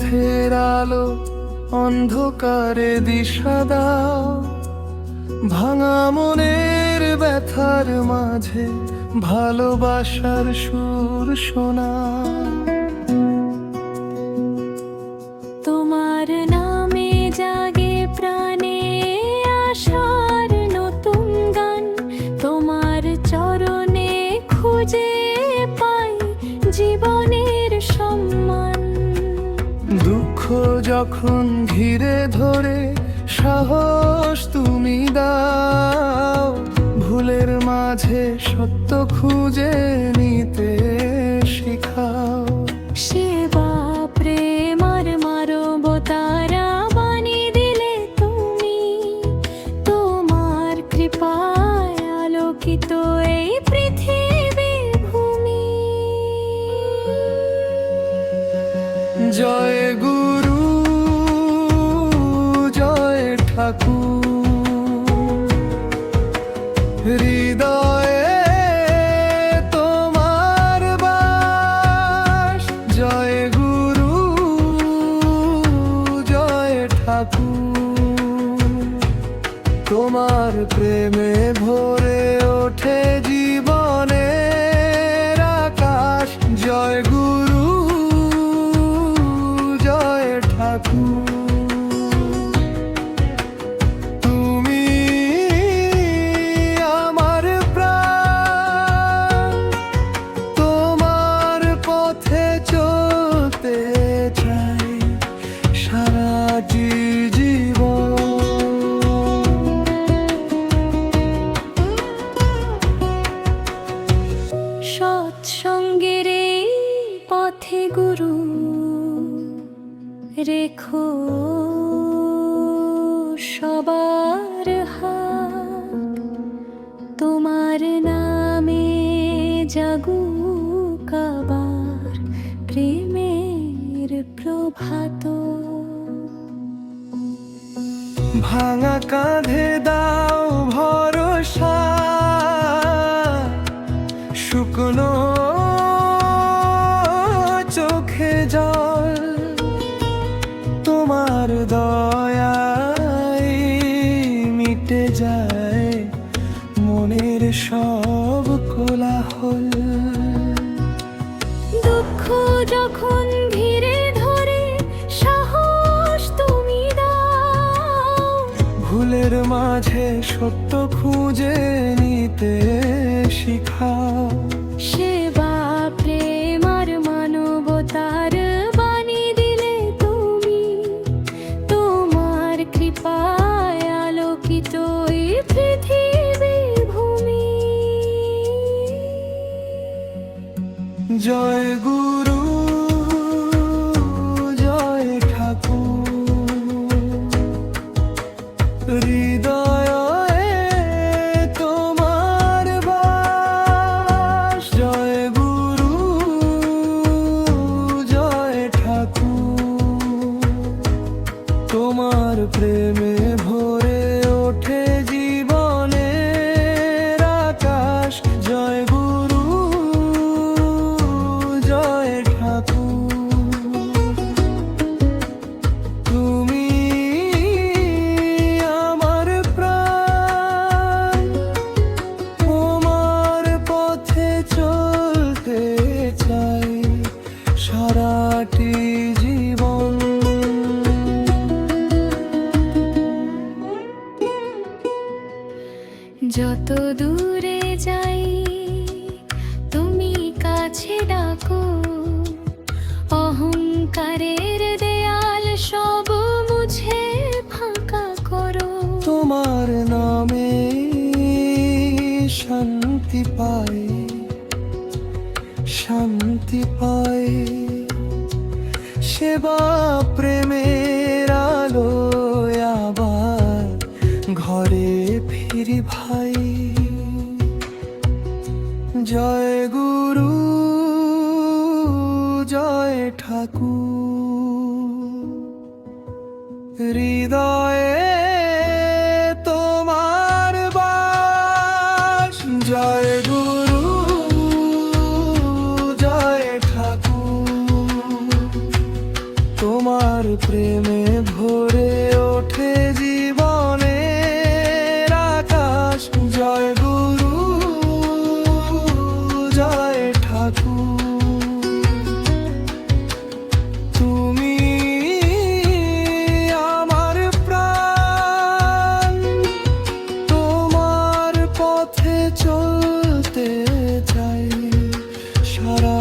পথের আলো অন্ধকারে দিশা দাও, ভাঙা মনের ব্যথার মাঝে ভালোবাসার সুর শোনাও। তোমার নামে জাগে প্রাণে আশার নতুন গান, তোমার চরণে খুঁজে পাই জীবনের সম্মান। দুঃখ যখন ঘিরে ধরে সাহস তুমি দাও, ভুলের মাঝে সত্য খুঁজে নিতে শেখাও। সেবা প্রেম আর মানবতারা বানিয়ে দিলে তুমি, তোমার কৃপায় আলোকিত এই পৃথিবী ভূমি। জয় গুরু, জয় ঠাকুর, হৃদয়ে তোমার বাস। জয় গুরু, জয় ঠাকুর, তোমার প্রেমে ভরে ওঠে জীবনের আকাশ। জয় গুরু, জয় ঠাকুর, তুমি আমার প্রাণ, তোমার পথে চলতে চাই সারাটি জীবন। সৎসঙ্গের এই পথে গুরু রেখো সবার হাত, তোমার নামে জাগুক আবার প্রেমের প্রভাত। ভাঙা কাঁধে দাও ভরসা, শুকনো চোখে জল, তোমার দয়ায় মিটে যায় মনের সব কোলাহল। দুঃখ যখন ঘিরে ধরে সাহস তুমি দাও, ভুলের মাঝে সত্য খুঁজে নিতে শিখাও। সেবা প্রেম আর মানবতার বাণী দিলে তুমি, তোমার কৃপায় আলোকিত এই পৃথিবী ভূমি। জয় গুরু, জয় ঠাকুর, হৃদয়ে তোমার বাস। জয় গুরু, জয় ঠাকুর, তোমার প্রেমে ভরে ওঠে জীবনের আকাশ। জয় গুরু, জয় ঠাকুর, তুমি আমার প্রাণ, তোমার পথে চলতে চাই সারাটি জীবন। যত দূরে যাই তুমি কাছে ডাকো, অহংকারের দেয়াল সব মুছে ফাঁকা করো। তোমার নামে শান্তি পাই, শান্তি পাই। সেবা প্রেমের আলো আবার ঘরে ফিরি ভাই। জয় গুরু, জয় ঠাকুর, হৃদয়ে তোমার বাস। জয় গুরু, জয় ঠাকুর, তোমার তোমার প্রেমে ভরে ওঠে জীবনের আকাশ। জয় গুরু, জয় ঠাকুর, তুমি আমার প্রাণ। তোমার পথে চলতে চাই, সারা